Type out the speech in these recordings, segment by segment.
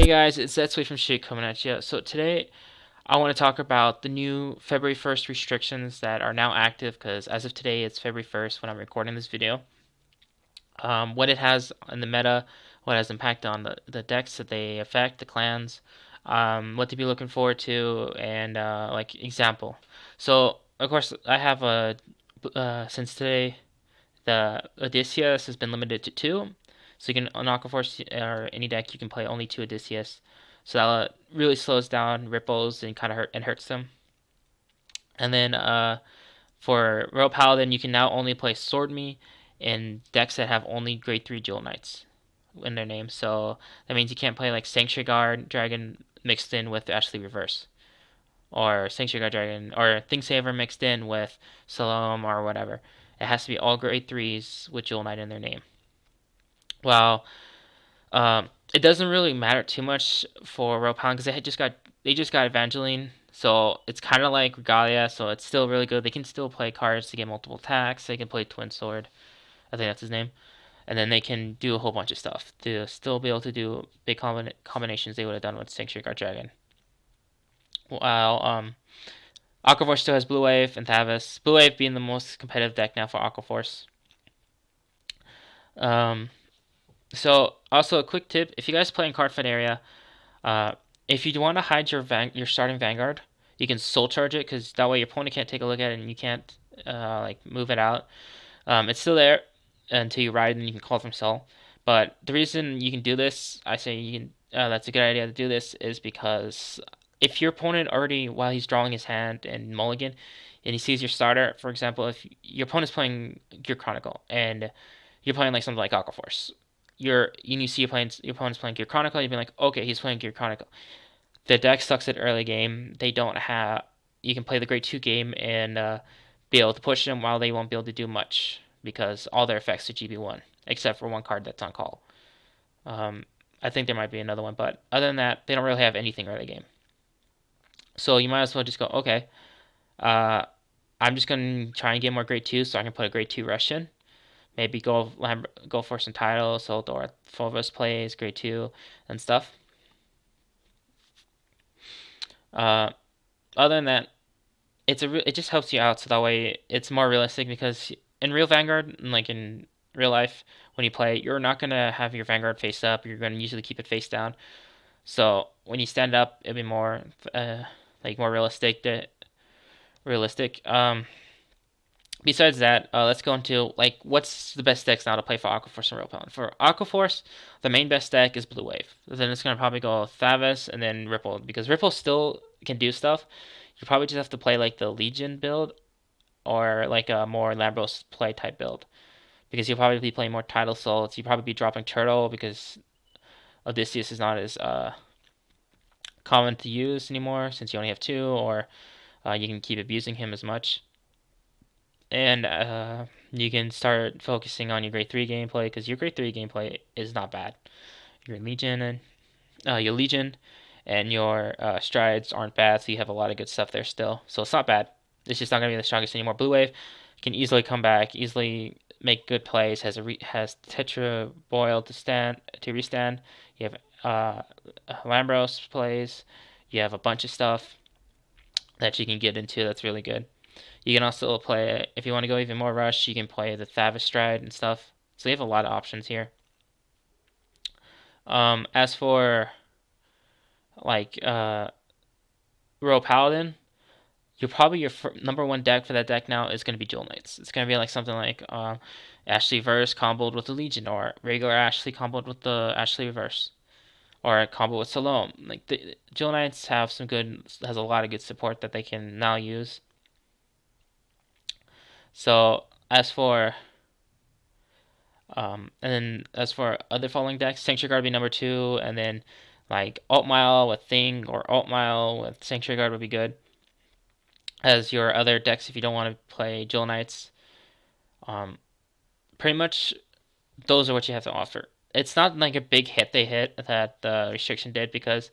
Guys, it's Zetsui from ShiGig coming at you. So today I want to talk about the new February 1st restrictions that are now active because as of today it's February 1st when I'm recording this video. What it has in the meta, what has impact on the decks that they affect, the clans, what to be looking forward to, and like example. So of course I have since today the Odysseus has been limited to two. So you can on Aquaforce or any deck you can play only two Odysseus. So that really slows down ripples and kind of hurts them. And then for Royal Paladin, you can now only play Sword Me in decks that have only Grade 3 Jewel Knights in their name. So that means you can't play like Sanctuary Guard Dragon mixed in with Ashley Reverse, or Sanctuary Guard Dragon, or Thingsaver mixed in with Salome or whatever. It has to be all Grade 3s with Jewel Knight in their name. Well, it doesn't really matter too much for Royal Paladin because they just got Evangeline, so it's kind of like Regalia, so it's still really good. They can still play cards to get multiple attacks. They can play Twin Sword, I think that's his name, and then they can do a whole bunch of stuff to still be able to do big combinations they would have done with Sanctuary Guard Dragon. While Aquaforce still has Blue Wave and Thavis. Blue Wave being the most competitive deck now for Aquaforce. So also a quick tip: if you guys play in Cardfight area, if you want to hide your starting Vanguard, you can soul charge it because that way your opponent can't take a look at it and you can't like move it out. It's still there until you ride and you can call it from soul. But the reason you can do this, I say you can. That's a good idea to do this is because if your opponent already while he's drawing his hand and mulligan, and he sees your starter, for example, if your opponent's playing Gear Chronicle and you're playing like something like Aquaforce, you see your opponent's playing Gear Chronicle, you'd be like, okay, he's playing Gear Chronicle. The deck sucks at early game. They don't have. You can play the Grade 2 game and be able to push them while they won't be able to do much because all their effects are GB1, except for one card that's on call. I think there might be another one, but other than that, they don't really have anything early game. So you might as well just go, okay, I'm just going to try and get more Grade 2 so I can put a Grade 2 rush in. Maybe go for some titles, so or Fulvus plays Grade 2 and stuff. Other than that, it just helps you out so that way it's more realistic because in real Vanguard, like in real life, when you play, you're not gonna have your Vanguard face up. You're gonna usually keep it face down. So when you stand up, it'll be more like more realistic. Realistic. Besides that, let's go into like what's the best decks now to play for Aquaforce and Royal Paladin. For Aquaforce, the main best deck is Blue Wave. Then it's gonna probably go Thavis and then Ripple because Ripple still can do stuff. You probably just have to play like the Legion build or like a more Lambros play type build because you'll probably be playing more Tidal Souls. You'll probably be dropping Turtle because Odysseus is not as common to use anymore since you only have two, or you can keep abusing him as much. And you can start focusing on your Grade 3 gameplay because your Grade 3 gameplay is not bad. Your Legion and your strides aren't bad, so you have a lot of good stuff there still. So it's not bad. It's just not gonna be the strongest anymore. Blue Wave can easily come back, easily make good plays. Has Tetra Boil to restand. You have Lambros plays. You have a bunch of stuff that you can get into that's really good. You can also play, if you want to go even more rush, you can play the Thavis Stride and stuff. So you have a lot of options here. As for like Royal Paladin, your number one deck for that deck now is going to be Jewel Knights. It's going to be like something like Ashley Verse comboed with the Legion, or regular Ashley comboed with the Ashley Reverse, or a combo with Salome. Like the Jewel Knights has a lot of good support that they can now use. So as for other following decks, Sanctuary Guard would be number two, and then like Alt Mile with Thing or Alt Mile with Sanctuary Guard would be good. As your other decks, if you don't want to play Jewel Knights, pretty much those are what you have to offer. It's not like a big hit they hit that the restriction did because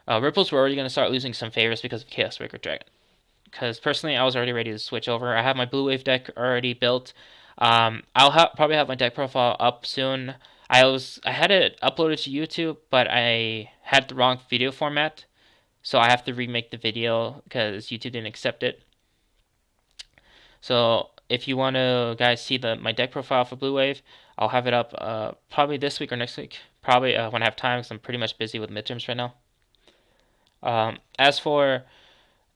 Ripples were already going to start losing some favors because of Chaos Breaker Dragon. Because personally, I was already ready to switch over. I have my Blue Wave deck already built. Probably have my deck profile up soon. I had it uploaded to YouTube, but I had the wrong video format, so I have to remake the video because YouTube didn't accept it. So if you want to guys see my deck profile for Blue Wave, I'll have it up probably this week or next week. Probably when I have time, because I'm pretty much busy with midterms right now. As for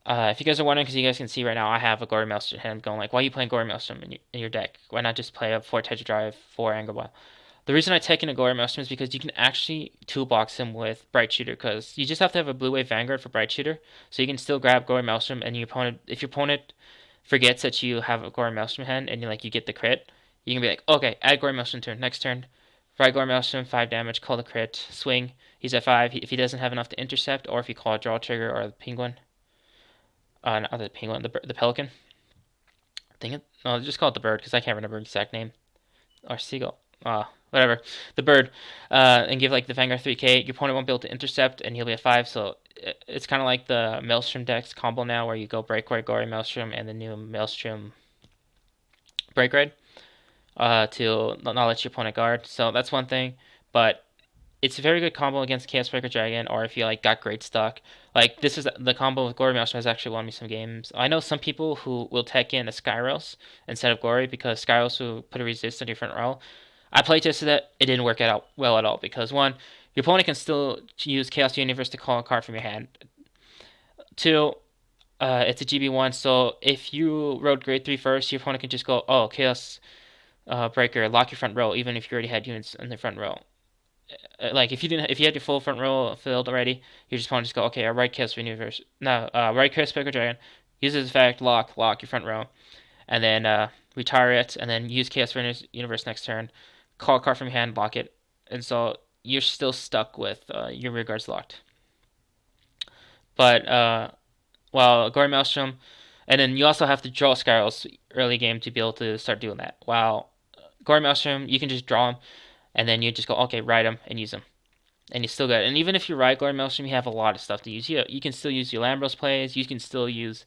if you guys are wondering, because you guys can see right now, I have a Gory Maelstrom hand going like, why are you playing Gory Maelstrom in your deck? Why not just play a 4 Tetra Drive, 4 Anger Ball? The reason I take in a Gory Maelstrom is because you can actually toolbox him with Bright Shooter, because you just have to have a Blue Wave Vanguard for Bright Shooter, so you can still grab Gory Maelstrom, and if your opponent forgets that you have a Gory Maelstrom hand, and you get the crit, you can be like, okay, add Gory Maelstrom turn, next turn, right Gory Maelstrom, 5 damage, call the crit, swing, he's at 5, if he doesn't have enough to intercept, or if you call a draw trigger, or the penguin, not the penguin, the pelican. No, just call it the bird because I can't remember the exact name. Or seagull. Whatever. The bird. And give like the Vanguard 3k. Your opponent won't be able to intercept and he'll be at 5. So it's kind of like the Maelstrom decks combo now where you go Breakray, Gory Maelstrom, and the new Maelstrom Breakray to not let your opponent guard. So that's one thing. But it's a very good combo against Chaos Breaker Dragon, or if you got great stock. Like this is the combo with Gory Maelstrom has actually won me some games. I know some people who will tech in a Skyros instead of Gory because Skyros will put a resist on your front row. I playtested that, it didn't work out well at all because one, your opponent can still use Chaos Universe to call a card from your hand. Two, it's a GB1, so if you rode grade 3 first, your opponent can just go, oh, Chaos Breaker, lock your front row, even if you already had units in the front row. Like if you had your full front row filled already, you just want to just go, okay, I right Chaos Universe. No, right Chaos Breaker Dragon, use this effect, lock your front row, and then retire it, and then use Chaos Universe next turn, call a card from your hand, lock it, and so you're still stuck with your rear guards locked. But while Gory Maelstrom, and then you also have to draw Skyros early game to be able to start doing that. While Gory Maelstrom, you can just draw him, and then you just go, okay, ride him and use him. And you still got it. And even if you ride Gory Maelstrom, you have a lot of stuff to use. You can still use your Lambros plays. You can still use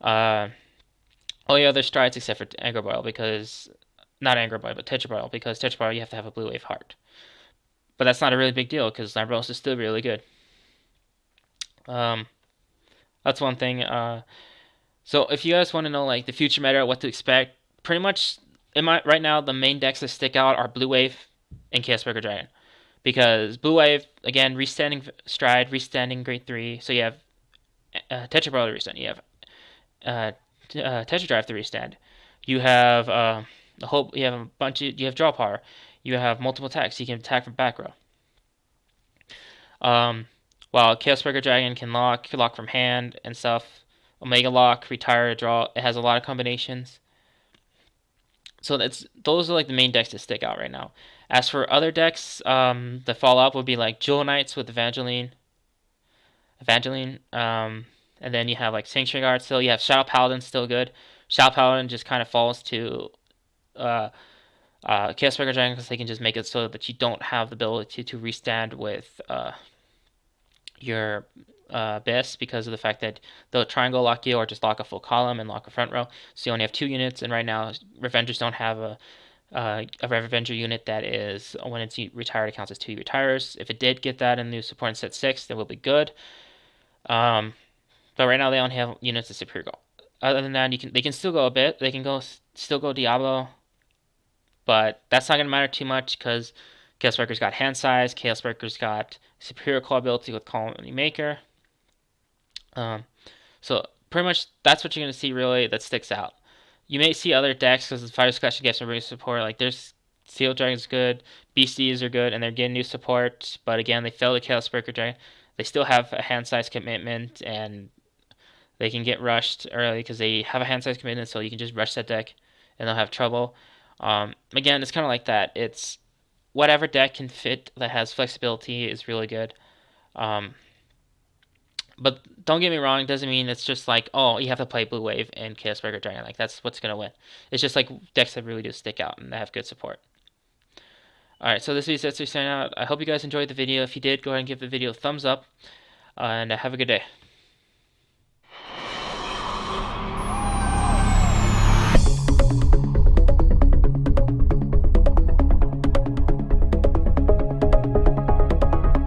all your other strides except for Anger Boil, because not Anger Boil, but Tetra Boil, because Tetra Boil you have to have a Blue Wave heart. But that's not a really big deal because Lambros is still really good. That's one thing. So if you guys want to know like the future meta, what to expect, pretty much right now the main decks that stick out are Blue Wave and Chaos Breaker Dragon. Because Blue Wave, again, restanding Stride, restanding Grade 3. So you have Tetra Boil to restand. You have Tetra Drive to restand. You have you have a bunch of, you have draw power. You have multiple attacks. You can attack from back row. While Chaos Breaker Dragon can lock from hand and stuff. Omega Lock, retire, draw. It has a lot of combinations. So those are like the main decks that stick out right now. As for other decks, the follow-up would be like Jewel Knights with Evangeline. And then you have like Sanctuary Guard still. You have Shadow Paladin still good. Shadow Paladin just kind of falls to Chaos Breaker Dragon because they can just make it so that you don't have the ability to restand with your Abyss because of the fact that they'll triangle lock you or just lock a full column and lock a front row. So you only have 2 units, and right now Revengers don't have a Revenger unit that is, when it's retired, it counts as 2 retires. If it did get that in new support in set 6, that will be good. But right now they only have units of Superior Goal. Other than that, they can still go a bit. They can still go Diablo, but that's not gonna matter too much because Chaos Breaker's got hand size. Chaos Breaker's got superior call ability with Colony Maker. So pretty much that's what you're gonna see really that sticks out. You may see other decks because the Fire Splash gets some really support. Like there's Steel Dragon's good, Beasties are good, and they're getting new support. But again, they fail the Chaos Breaker Dragon. They still have a hand size commitment, and they can get rushed early because they have a hand size commitment. So you can just rush that deck, and they'll have trouble. Again, it's kind of like that. It's whatever deck can fit that has flexibility is really good. But don't get me wrong, it doesn't mean it's just like, oh, you have to play Blue Wave and Chaos Breaker Dragon. Like, that's what's going to win. It's just like decks that really do stick out and that have good support. Alright, so this is Setsu signing out. I hope you guys enjoyed the video. If you did, go ahead and give the video a thumbs up. And have a good day.